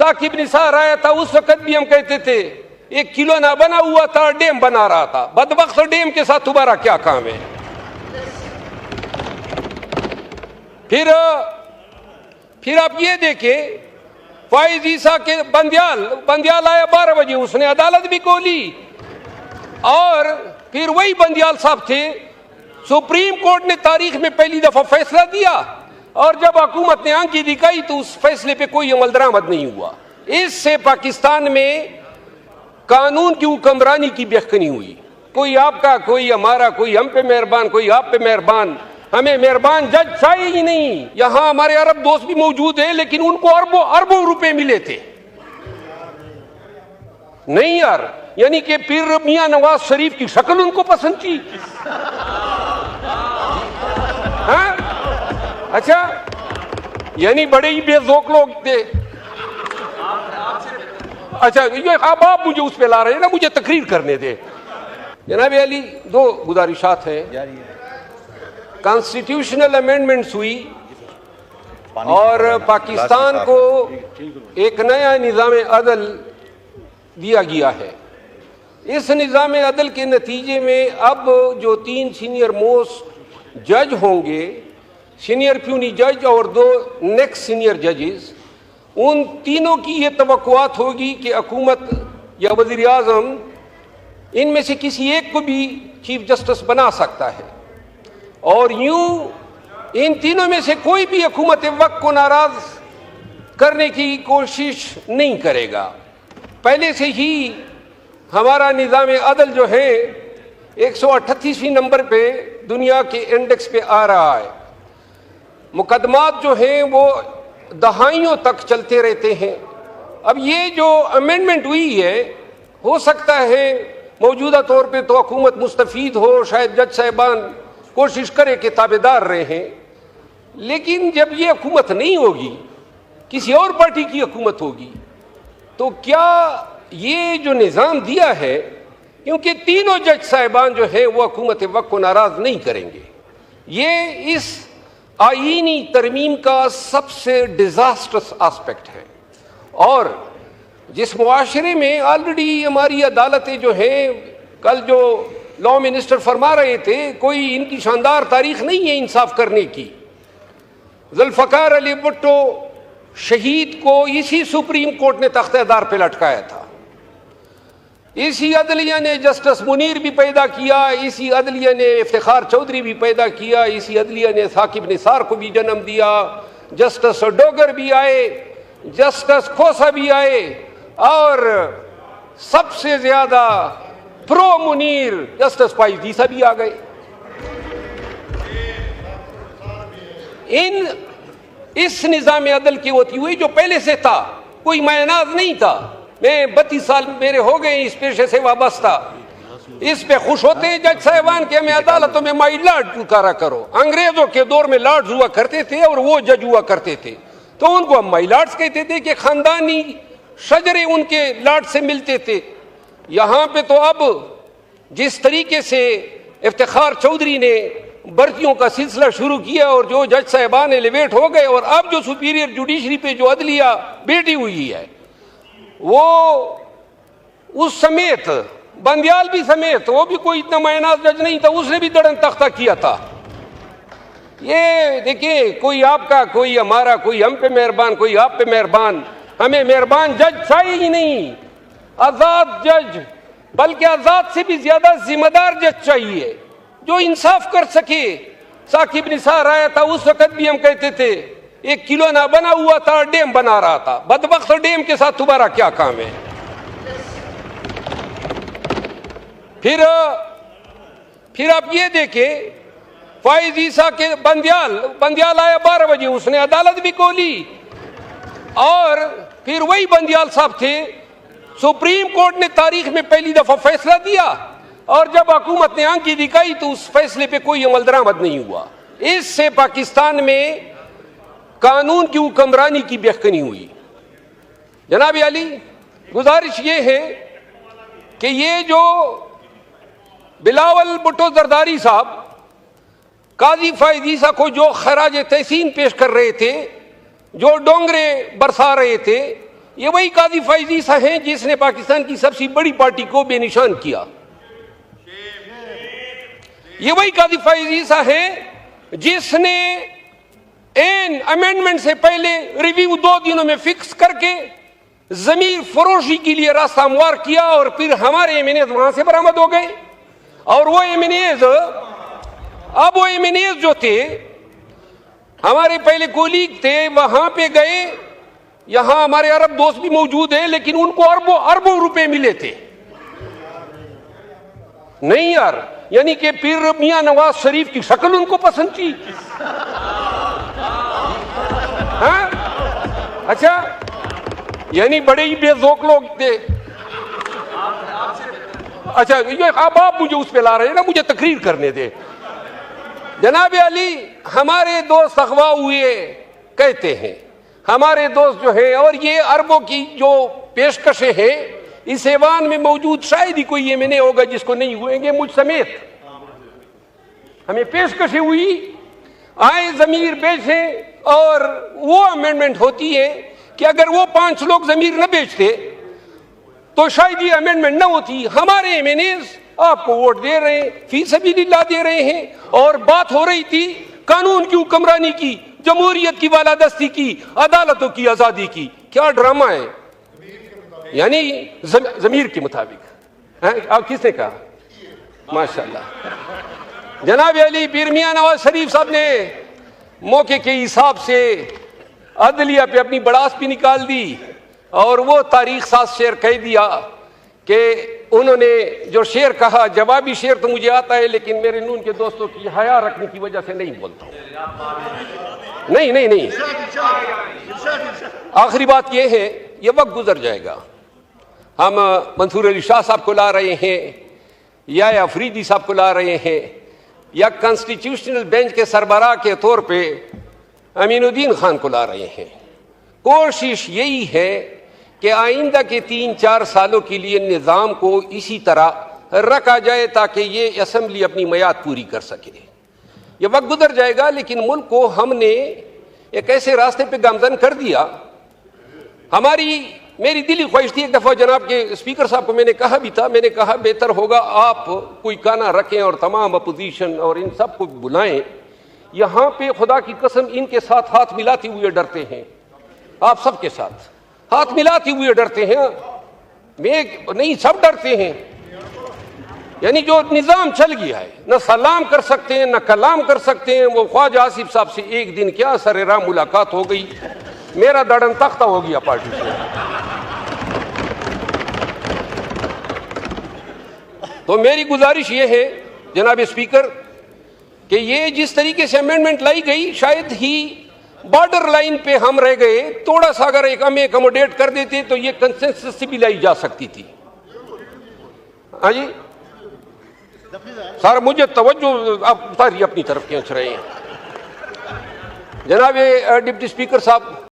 साकिब निसार आया था, उस वक्त भी हम कहते थे एक किलो ना बना हुआ था, डैम बना रहा था। बदबख्त डैम के साथ तुम्हारा क्या काम है? फिर आप ये देखें, फाइज ईसा के बंदियाल आया 12 बजे, उसने अदालत भी खोली और फिर वही बंदियाल साहब थे। सुप्रीम कोर्ट ने तारीख में पहली दफा फैसला दिया और जब हुकूमत ने आंखें दिखाई तो उस फैसले पे कोई अमल दरामद नहीं हुआ। इससे पाकिस्तान में कानून की हुक्मरानी की बेखनी हुई। कोई आपका, कोई हमारा, कोई हम पे मेहरबान, कोई आप पे मेहरबान। हमें मेहरबान जज चाहिए ही नहीं। यहां हमारे अरब दोस्त भी मौजूद हैं, लेकिन उनको अरबों रुपए मिले थे। नहीं यार, यानी कि पीर मियां नवाज शरीफ की शक्ल उनको पसंद थी। हाँ? अच्छा, यानी बड़े ही बेजोक लोग थे। अच्छा, ये अब आप मुझे उस पे ला रहे हैं ना, मुझे तकरीर करने दे। जनाब अली, 2 गुजारिशात हैं। कॉन्स्टिट्यूशनल अमेंडमेंट्स हुई और पाकिस्तान को एक नया निज़ाम अदल दिया गया है। इस निज़ाम अदल के नतीजे में अब जो 3 सीनियर मोस्ट जज होंगे, सीनियर प्यूनी जज और 2 नेक्स्ट सीनियर जजेस, उन तीनों की ये तवक्कुआत होगी कि हुकूमत या वज़ीर आज़म इनमें से किसी एक को भी चीफ जस्टिस बना सकता है और यूं इन तीनों में से कोई भी हुकूमत वक्त को नाराज करने की कोशिश नहीं करेगा। पहले से ही हमारा निज़ाम अदल जो है 138वें नंबर पे दुनिया के इंडेक्स पे आ रहा है। मुकदमात जो हैं वो दहाइयों तक चलते रहते हैं। अब ये जो अमेंडमेंट हुई है, हो सकता है मौजूदा तौर पे तो हुकूमत मुस्तफीद हो, शायद जज साहिबान कोशिश करे कि ताबेदार रहे हैं, लेकिन जब ये हुकूमत नहीं होगी, किसी और पार्टी की हुकूमत होगी, तो क्या ये जो निज़ाम दिया है, क्योंकि तीनों जज साहिबान जो है वो हुकूमत वक्त को नाराज नहीं करेंगे। ये इस आईनी तरमीम का सबसे डिजास्टर्स एस्पेक्ट है। और जिस मुआशरे में ऑलरेडी हमारी अदालतें जो हैं, कल जो लॉ मिनिस्टर फरमा रहे थे, कोई इनकी शानदार तारीख नहीं है इंसाफ करने की। जुल्फ़कार अली भुट्टो शहीद को इसी सुप्रीम कोर्ट ने तख्तेदार पे लटकाया था। इसी अदलिया ने जस्टिस मुनीर भी पैदा किया, इसी अदलिया ने इफ्तिखार चौधरी भी पैदा किया, इसी अदलिया ने साकिब निसार को भी जन्म दिया, जस्टिस डोगर भी आए, जस्टिस खोसा भी आए और सबसे ज्यादा प्रो मुनीर जस्टिस फाइज ईसा भी आ गए। इस निज़ाम अदल की होती हुई जो पहले से था, कोई मायनाज नहीं था। मैं 32 साल मेरे हो गए इस पेशे से वाबस्ता। इस पे खुश होते हैं जज साहिबान के हमें अदालतों में माई लॉर्ड पुकारा करो। अंग्रेजों के दौर में लॉर्ड्स हुआ करते थे और वो जज हुआ करते थे, तो उनको हम माई लॉर्ड्स कहते थे कि खानदानी शजरे उनके लॉर्ड से मिलते थे। यहाँ पे तो अब जिस तरीके से इफ्तिखार चौधरी ने भर्तियों का सिलसिला शुरू किया और जो जज साहिबान एलिवेट हो गए, और अब जो सुपीरियर जुडिशरी पे जो अदलिया बैठी हुई है, वो उस समेत बंदियाल भी समेत, वो भी कोई इतना मायनाज जज नहीं था, उसने भी दड़न तख्ता किया था। ये देखिए, कोई आपका, कोई हमारा, कोई हम पे मेहरबान, कोई आप पे मेहरबान। हमें मेहरबान जज चाहिए ही नहीं, आजाद जज, बल्कि आजाद से भी ज्यादा जिम्मेदार जज चाहिए जो इंसाफ कर सके। साकिब निसार आया था, उस वक्त भी हम कहते थे एक किलो ना बना हुआ था, डैम बना रहा था। बदबख्त डैम के साथ तुम्हारा क्या काम है? फिर आप ये देखें, फाइज ईसा के बंदियाल आया 12 बजे, उसने अदालत भी खोली और फिर वही बंदियाल साहब थे। सुप्रीम कोर्ट ने तारीख में पहली दफा फैसला दिया और जब हुकूमत ने आंखें दिखाई तो उस फैसले पे कोई अमल दरामद नहीं हुआ। इससे पाकिस्तान में कानून की हुक्मरानी की बेखनी हुई। जनाब अली, गुजारिश ये है कि ये जो बिलावल भुट्टो जरदारी साहब काजी फाइज ईसा को जो खराज तहसीन पेश कर रहे थे, जो डोंगरे बरसा रहे थे, ये वही काजी फैज ईसा हैं जिसने पाकिस्तान की सबसे बड़ी पार्टी को बेनिशान किया। ये वही काजी फैज ईसा है जिसने एन अमेंडमेंट से पहले रिव्यू 2 दिनों में फिक्स करके जमीर फरोशी के लिए रास्ता हमवार किया और फिर हमारे एमएनएज वहां से बरामद हो गए। और वो एमएनएज, अब वो एमएनएज जो थे हमारे पहले कोलीग थे, वहां पे गए, यहां हमारे अरब दोस्त भी मौजूद हैं, लेकिन उनको अरबों अरबों रुपए मिले थे। नहीं यार, यानी कि पीर मियां नवाज शरीफ की शक्ल उनको पसंद थी। हाँ? अच्छा, यानी बड़े ही बेजोक लोग थे। अच्छा, ये अब आप मुझे उस पे ला रहे हैं ना, मुझे तकरीर करने दे। जनाब अली, हमारे दोस्त अगवा हुए कहते हैं, हमारे दोस्त जो है, और ये अरबों की जो पेशकशें हैं इस ऐवान में मौजूद शायद ही कोई एमएनए होगा जिसको नहीं हुएंगे, मुझ समेत हमें पेशकशें हुई, आए जमीर बेचें, और वो अमेंडमेंट होती है कि अगर वो 5 लोग जमीर न बेचते तो शायद ये अमेंडमेंट न होती। हमारे एमएनएज आपको वोट दे रहे हैं, फी सबीलिल्लाह दे रहे हैं, और बात हो रही थी कानून की हुक्मरानी की, जमहूरियत की बालादस्ती की, अदालतों की आजादी की। क्या ड्रामा है, यानी जमीर के मुताबिक। आप किसने कहा? माशाल्लाह। जनाब अली, पीर मियां नवाज शरीफ साहब ने मौके के हिसाब से अदलिया पे अपनी बड़ास भी निकाल दी, और वो तारीख साथ शेर कह दिया कि उन्होंने जो शेर कहा, जवाबी शेर तो मुझे आता है, लेकिन मेरे नून के दोस्तों की हया रखने की वजह से नहीं बोलता हूं। नहीं, आखिरी बात यह है, यह वक्त गुजर जाएगा। हम मंसूर अली शाह साहब को ला रहे हैं, या अफरीदी साहब को ला रहे हैं, या कॉन्स्टिट्यूशनल बेंच के सरबराह के तौर पे अमीनुद्दीन खान को ला रहे हैं। कोशिश यही है कि आइंदा के 3-4 सालों के लिए निज़ाम को इसी तरह रखा जाए ताकि ये असम्बली अपनी मियाद पूरी कर सके। ये वक्त गुजर जाएगा, लेकिन मुल्क को हमने एक ऐसे रास्ते पे गामजन कर दिया। मेरी दिली ख्वाहिश थी, एक दफ़ा जनाब के स्पीकर साहब को मैंने कहा भी था, मैंने कहा बेहतर होगा आप कोई काना रखें और तमाम अपोजिशन और इन सब को बुलाएं। यहाँ पे खुदा की कसम इनके साथ हाथ मिलाते हुए डरते हैं, आप सबके साथ हाथ मिलाते हुए डरते हैं। मैं नहीं, सब डरते हैं। यानी जो निज़ाम चल गया है, न सलाम कर सकते हैं, न कलाम कर सकते हैं। वो ख्वाजा आसिफ साहब से एक दिन क्या सरेराम मुलाकात हो गई, मेरा दड़न तख्ता हो गया पार्टी से। तो मेरी गुजारिश ये है जनाब स्पीकर कि ये जिस तरीके से अमेंडमेंट लाई गई, शायद ही बॉर्डर लाइन पे हम रह गए। थोड़ा सा अगर हमें अकोमोडेट कर देते तो ये कंसेंसस से भी लाई जा सकती थी। हाँ जी सर, मुझे तवज्जो आप उतारिए अपनी तरफ खींच रहे हैं। जनाब डिप्टी स्पीकर साहब,